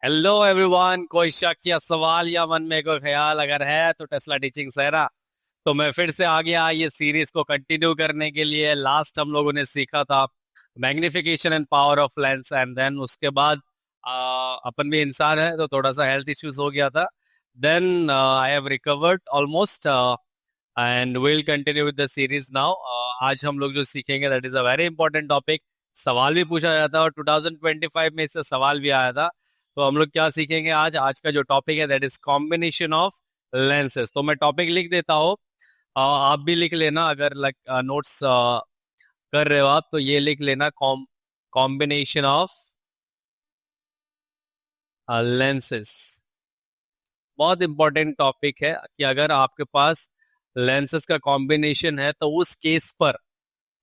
Hello everyone. कोई शक या सवाल या मन में कोई ख्याल अगर है तो टेस्ला टीचिंग सहरा। तो मैं फिर से आ गया ये सीरीज को कंटिन्यू करने के लिए। लास्ट हम लोगों ने सीखा था magnification and power of lens, and then उसके बाद अपन भी इंसान है तो थोड़ा सा हेल्थ इश्यूज हो गया था। Then I have recovered almost and will continue with the series now. आज हम लोग जो सीखेंगे that is a very important topic. सवाल भी पूछा जाता है और 2025 में इससे सवाल भी आया था। तो हम लोग क्या सीखेंगे आज? आज का जो टॉपिक है that is combination of lenses. तो मैं टॉपिक लिख देता हूँ, आप भी लिख लेना अगर नोट्स कर रहे हो आप तो ये लिख लेना। कॉम्बिनेशन ऑफ लेंसेज बहुत इंपॉर्टेंट टॉपिक है कि अगर आपके पास लेंसेज का कॉम्बिनेशन है तो उस केस पर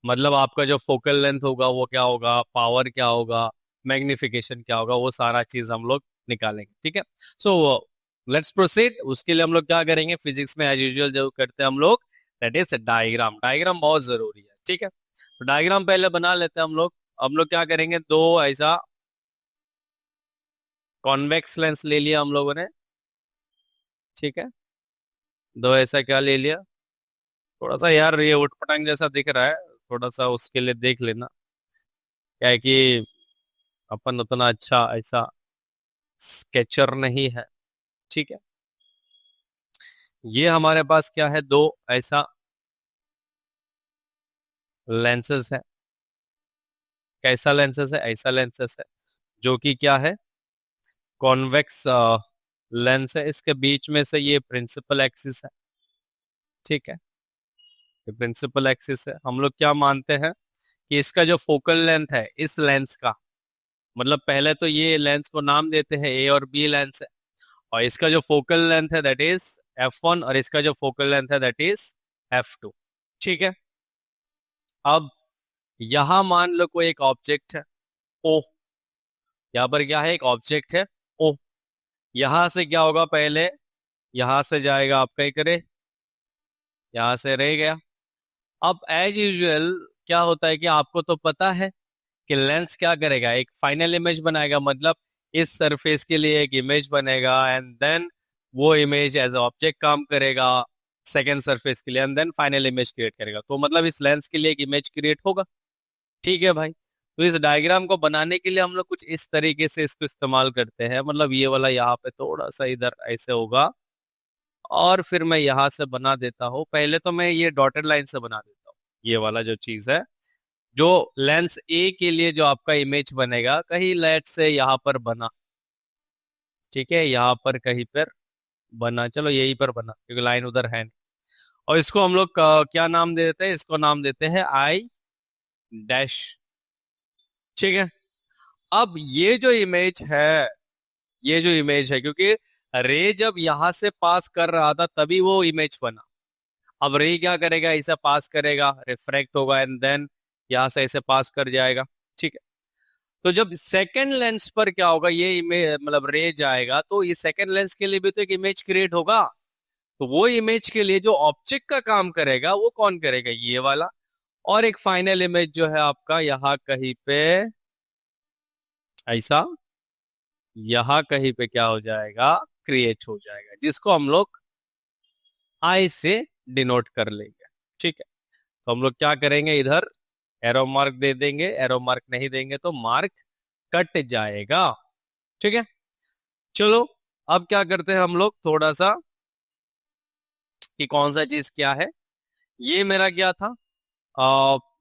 मतलब आपका जो फोकल लेंथ होगा वो क्या होगा, पावर क्या होगा, मैग्निफिकेशन क्या होगा, वो सारा चीज हम लोग निकालेंगे। ठीक है, सो लेट्स प्रोसीड। उसके लिए हम लोग क्या करेंगे, फिजिक्स में एज यूजुअल जो करते हैं हम लोग, दैट इज डायग्राम। डायग्राम बहुत जरूरी है। ठीक है, तो डायग्राम पहले बना लेते हैं हम लोग। हम लोग क्या करेंगे, दो ऐसा कॉन्वेक्स लेंस ले लिया हम लोगों ने। ठीक है, दो ऐसा क्या ले लिया, थोड़ा सा यार ये उटपटांग जैसा दिख रहा है, थोड़ा सा उसके लिए देख लेना। क्या है कि अपन उतना अच्छा ऐसा स्केचर नहीं है। ठीक है, ये हमारे पास क्या है, दो ऐसा लेंसेज है। कैसा लेंसेज है? ऐसा लेंसेज है जो कि क्या है, कॉन्वेक्स लेंस है। इसके बीच में से ये प्रिंसिपल एक्सिस है। ठीक है, ये प्रिंसिपल एक्सिस है। हम लोग क्या मानते हैं कि इसका जो फोकल लेंथ है इस लेंस का, मतलब पहले तो ये लेंस को नाम देते हैं ए और बी लेंस है, और इसका जो फोकल लेंथ है दैट इज f1 और इसका जो फोकल लेंथ है दैट इज f2। ठीक है, अब यहां मान लो कोई एक ऑब्जेक्ट है ओ। यहाँ पर क्या है, एक ऑब्जेक्ट है ओ। यहां से क्या होगा, पहले यहां से जाएगा आपका एक रे, यहां से रह गया। अब एज यूजुअल क्या होता है कि आपको तो पता है कि लेंस क्या करेगा, एक फाइनल इमेज बनाएगा। मतलब इस सरफेस के लिए एक इमेज बनेगा एंड देन वो इमेज एज ऑब्जेक्ट काम करेगा सेकेंड सरफेस के लिए, and then final image create करेगा। तो मतलब इस लेंस के लिए एक इमेज क्रिएट होगा। ठीक है भाई, तो इस डायग्राम को बनाने के लिए हम लोग कुछ इस तरीके से इसको इस्तेमाल करते हैं। मतलब ये वाला यहाँ पे थोड़ा सा इधर ऐसे होगा, और फिर मैं यहाँ से बना देता हूँ। पहले तो मैं ये डॉटेड लाइन से बना देता हूँ ये वाला जो चीज है, जो लेंस ए के लिए जो आपका इमेज बनेगा कहीं लेट से यहाँ पर बना। ठीक है, यहाँ पर कहीं पर बना, चलो यहीं पर बना क्योंकि लाइन उधर है नहीं। और इसको हम लोग क्या नाम दे देते हैं, इसको नाम देते हैं आई डैश। ठीक है, अब ये जो इमेज है क्योंकि रे जब यहां से पास कर रहा था तभी वो इमेज बना। अब रे क्या करेगा, इसे पास करेगा, रिफ्रैक्ट होगा एंड देन यहां से ऐसे पास कर जाएगा। ठीक है, तो जब सेकंड लेंस पर क्या होगा, ये इमेज मतलब रे जाएगा तो ये सेकंड लेंस के लिए भी तो एक इमेज क्रिएट होगा। तो वो इमेज के लिए जो ऑब्जेक्ट का काम करेगा वो कौन करेगा, ये वाला। और एक फाइनल इमेज जो है आपका यहाँ कहीं पे ऐसा, यहाँ कहीं पे क्या हो जाएगा, क्रिएट हो जाएगा, जिसको हम लोग आई से डिनोट कर लेंगे। ठीक है, तो हम लोग क्या करेंगे, इधर एरो मार्क दे देंगे। एरो मार्क नहीं देंगे तो मार्क कट जाएगा। ठीक है, चलो अब क्या करते हैं हम लोग थोड़ा सा कि कौन सा चीज क्या है। ये मेरा क्या था,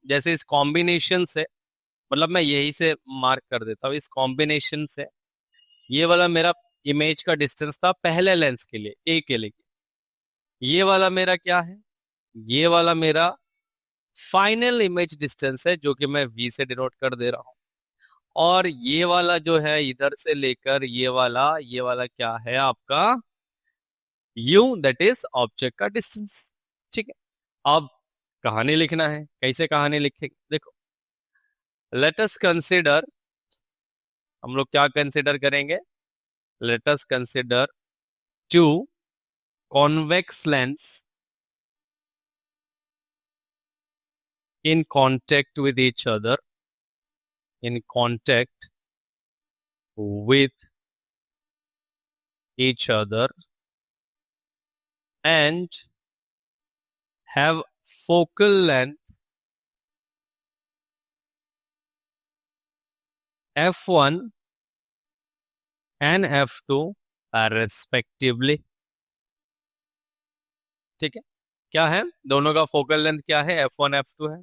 जैसे इस कॉम्बिनेशन से, मतलब मैं यही से मार्क कर देता हूँ, इस कॉम्बिनेशन से ये वाला मेरा इमेज का डिस्टेंस था पहले लेंस के लिए, ए के लिए। ये वाला मेरा क्या है, ये वाला मेरा फाइनल इमेज डिस्टेंस है जो कि मैं वी से डिनोट कर दे रहा हूँ। और ये वाला जो है इधर से लेकर ये वाला क्या है आपका यू, दैट इज ऑब्जेक्ट का डिस्टेंस। ठीक है, अब कहानी लिखना है। कैसे कहानी लिखेंगे, देखो, लेट अस कंसिडर, हम लोग क्या कंसिडर करेंगे, let us consider two convex lens in contact with each other, in contact with each other and have focal length f1 and f2 respectively। ठीक है, क्या है दोनों का फोकल लेंथ, क्या है f1 f2 है।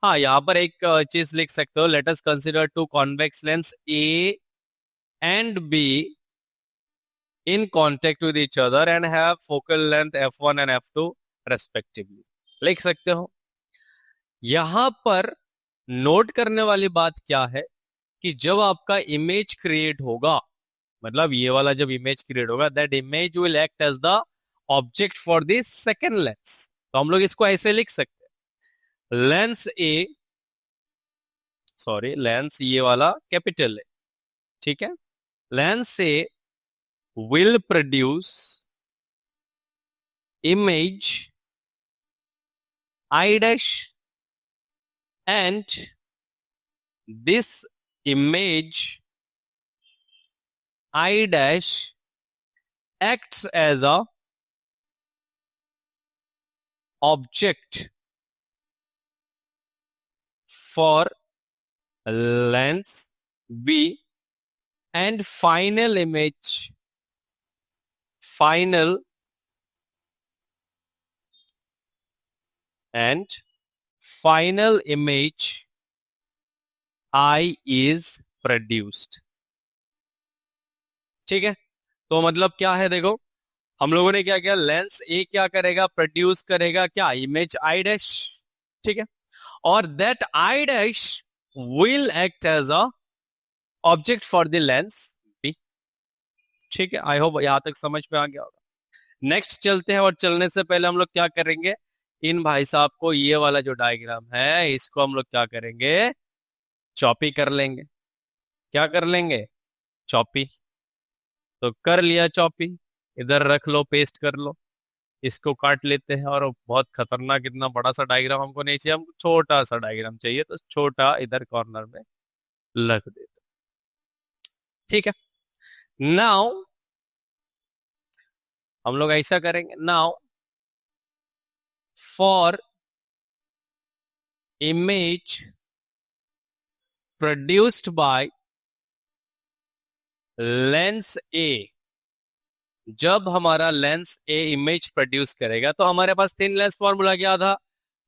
हाँ, यहाँ पर एक चीज लिख सकते हो, let us consider two convex lens A and B in contact with each other and have focal length f1 and f2 respectively, लिख सकते हो। यहां पर नोट करने वाली बात क्या है कि जब आपका इमेज क्रिएट होगा, मतलब ये वाला जब इमेज क्रिएट होगा, that image will act as the object for this second lens. तो हम लोग इसको ऐसे लिख सकते हैं, लेंस ए, सॉरी लेंस ये वाला कैपिटल है, ठीक है, lens A will produce image I dash and this image I dash acts as a object for lens B and final image final and final image I is produced। ठीक है, तो मतलब क्या है देखो, हम लोगों ने क्या किया, लेंस ए क्या करेगा, प्रोड्यूस करेगा क्या, इमेज आई डैश, ठीक है, और that I dash will act as a object for the lens B. ठीक है, आई होप यहां तक समझ में आ गया होगा। नेक्स्ट चलते हैं, और चलने से पहले हम लोग क्या करेंगे, इन भाई साहब को, ये वाला जो डायग्राम है इसको हम लोग क्या करेंगे, चॉपी कर लेंगे। क्या कर लेंगे, चॉपी। तो कर लिया चॉपी, इधर रख लो, पेस्ट कर लो, इसको काट लेते हैं। और बहुत खतरनाक, इतना बड़ा सा डायग्राम हमको नहीं चाहिए, हमको छोटा सा डायग्राम चाहिए, तो छोटा इधर कॉर्नर में रख देते। ठीक है, नाउ हम लोग ऐसा करेंगे, now for image produced by lens A, जब हमारा लेंस ए इमेज प्रोड्यूस करेगा तो हमारे पास तीन लेंस फॉर्मूला क्या था,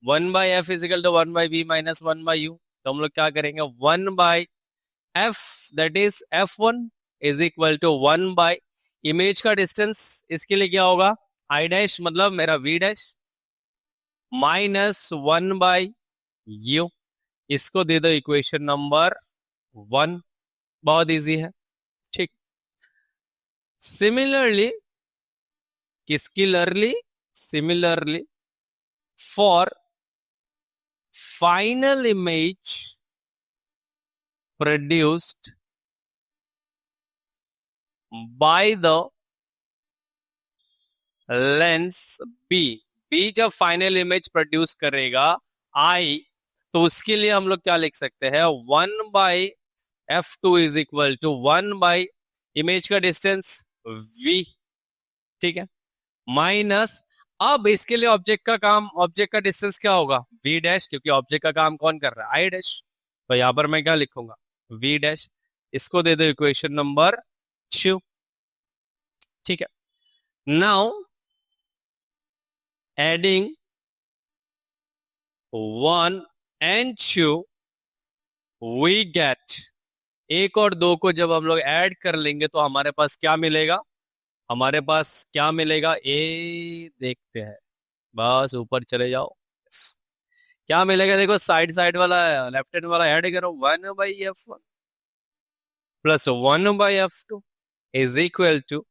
1/f is equal to 1/b minus 1/u। तो हम लोग क्या करेंगे, 1/f that is f1 is equal to 1 image का डिस्टेंस, इसके लिए क्या होगा, आई डैश मतलब मेरा v डैश माइनस 1/u। इसको दे दो इक्वेशन नंबर 1, बहुत इजी है। ठीक, similarly, similarly for final image produced by the lens B, B जब फाइनल इमेज प्रोड्यूस करेगा I, तो उसके लिए हम लोग क्या लिख सकते हैं, 1/f2 is equal to 1 image का डिस्टेंस V, ठीक है, माइनस, अब इसके लिए ऑब्जेक्ट का काम, ऑब्जेक्ट का डिस्टेंस क्या होगा, V डैश, क्योंकि ऑब्जेक्ट का काम कौन कर रहा है, I डैश। तो यहां पर मैं क्या लिखूंगा, V डैश, इसको दे दो इक्वेशन नंबर 2। ठीक है, now adding 1 and 2 we get, एक और दो को जब हम लोग ऐड कर लेंगे तो हमारे पास क्या मिलेगा, हमारे पास क्या मिलेगा, ए देखते हैं, बस ऊपर चले जाओ। क्या मिलेगा देखो, साइड साइड वाला, लेफ्ट हैंड वाला ऐड करो, 1/f1 plus 1/f2 is equal to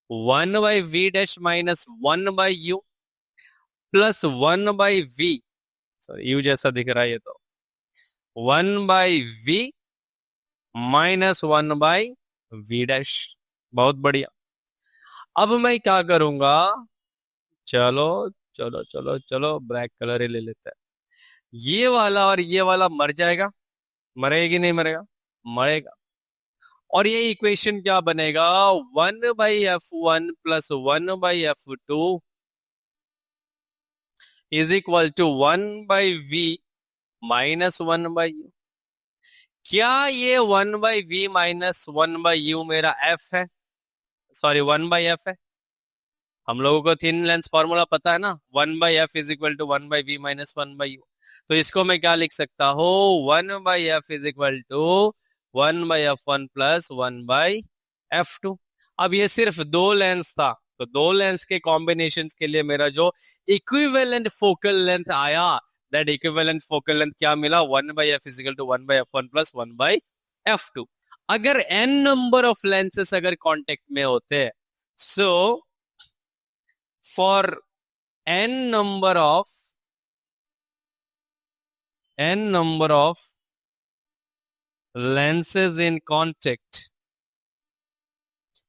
1/v dash minus 1/u plus 1/v, sorry u जैसा दिख रहा है ये, तो 1/v माइनस 1/v डैश। बहुत बढ़िया। अब मैं क्या करूंगा, चलो चलो चलो चलो, ब्लैक कलर ही ले लेते हैं। ये वाला और ये वाला मर जाएगा, मरेगा कि नहीं मरेगा, मरेगा। और ये इक्वेशन क्या बनेगा, 1/f1 plus 1/f2 is equal to 1/v minus 1/u। क्या ये 1/v माइनस 1/u मेरा f है, सॉरी 1/f है? हम लोगों को थिन लेंस फॉर्मूला पता है ना, 1/f is equal to 1/v minus 1/u। तो इसको मैं क्या लिख सकता हूँ, 1/f is equal to 1/f1 plus 1/f2। अब ये सिर्फ दो लेंस था, तो दो लेंस के कॉम्बिनेशन के लिए मेरा जो इक्विवेलेंट फोकल लेंथ आया, दैट इक्विवेलेंट फोकल लेंथ क्या मिला, 1/f is equal to 1/f1 plus 1/f2। अगर n नंबर ऑफ लेंसेस अगर कांटेक्ट में होते हैं, सो for n number of lenses in contact,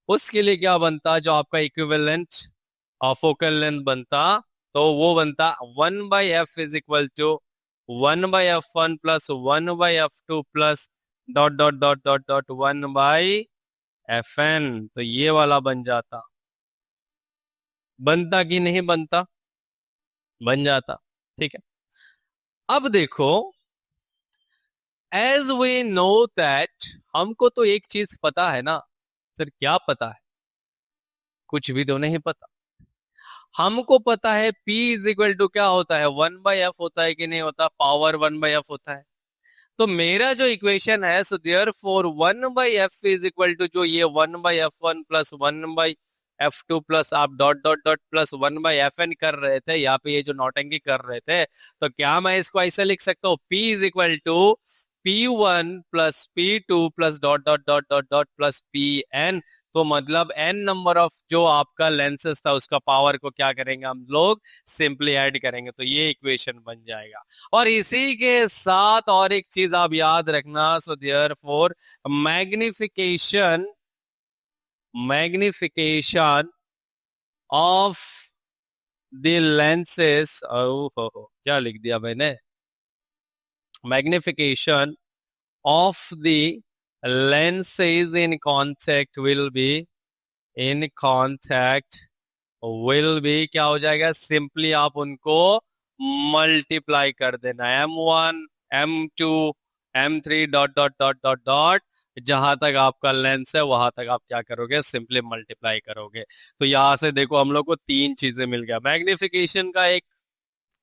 उसके लिए क्या बनता, जो आपका इक्विवेलेंट फोकल लेंथ बनता, तो वो बनता 1/f is equal to 1/f1 plus 1/f2 plus dot dot dot dot dot 1/fn। तो ये वाला बन जाता, बनता कि नहीं बनता, बन जाता। ठीक है, अब देखो, एज वी नो दैट, हमको तो एक चीज पता है ना सर, क्या पता है, कुछ भी तो नहीं पता। हमको पता है P इज इक्वल टू क्या होता है, 1/f होता है कि नहीं होता, पावर 1/f होता है। तो मेरा जो इक्वेशन है, so therefore 1/f is equal to, जो ये 1/f1 प्लस 1/f2 प्लस आप dot dot dot plus 1/fn कर रहे थे, यहाँ पे ये जो नौटंकी कर रहे थे, तो क्या मैं इसको ऐसे लिख सकता हूँ, P is equal to P1 plus P2 plus dot dot dot dot dot plus Pn। तो मतलब n नंबर ऑफ जो आपका लेंसेस था, उसका पावर को क्या करेंगे हम लोग, सिंपली ऐड करेंगे, तो ये इक्वेशन बन जाएगा। और इसी के साथ और एक चीज आप याद रखना, so therefore magnification magnification of the lenses, क्या लिख दिया मैंने, magnification of the lenses in contact will be, in contact will be क्या हो जाएगा, सिंपली आप उनको मल्टीप्लाई कर देना, M1 M2 M3 dot dot dot dot dot, जहां तक आपका लेंस है वहां तक आप क्या करोगे, सिंपली मल्टीप्लाई करोगे। तो यहां से देखो हम लोग को तीन चीजें मिल गया, मैग्निफिकेशन का एक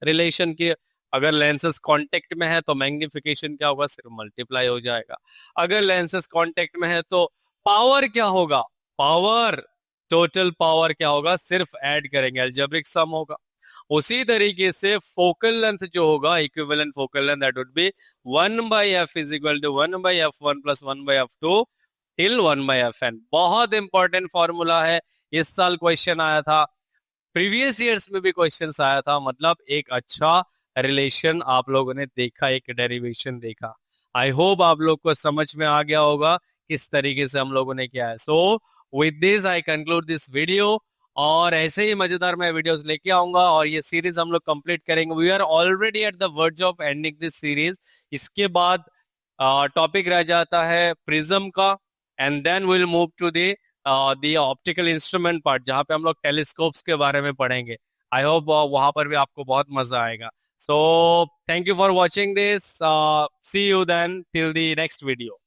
रिलेशन की, अगर लेंसेस कांटेक्ट में है तो मैग्निफिकेशन क्या होगा, सिर्फ मल्टीप्लाई हो जाएगा। अगर लेंसेस कांटेक्ट में है तो पावर क्या होगा, पावर, टोटल पावर क्या होगा, सिर्फ ऐड करेंगे, अलजेब्रिक सम होगा। उसी तरीके से फोकल लेंथ जो होगा, equivalent focal length, that would be 1/f is equal to 1/f1 plus 1/f2 till 1/fn। बहुत इंपॉर्टेंट फॉर्मूला है, इस साल क्वेश्चन आया था, प्रीवियस ईयर्स में भी क्वेश्चंस आया था, मतलब एक अच्छा रिलेशन आप लोगों ने देखा, एक डेरिवेशन देखा। आई होप आप लोग को समझ में आ गया होगा किस तरीके से हम लोगों ने किया है। So with this I conclude this video, और ऐसे ही मजेदार मैं वीडियोस लेके आऊंगा, और ये सीरीज हम लोग कंप्लीट करेंगे। We are already at the verge of ending this series. इसके बाद टॉपिक रह जाता है प्रिज्म का, and then will move to the optical instrument part, जहां पे हम लोग टेलीस्कोप्स के बारे में पढ़ेंगे। आई होप वहां पर भी आपको बहुत मजा आएगा। So thank you for watching this, see you then till the next video.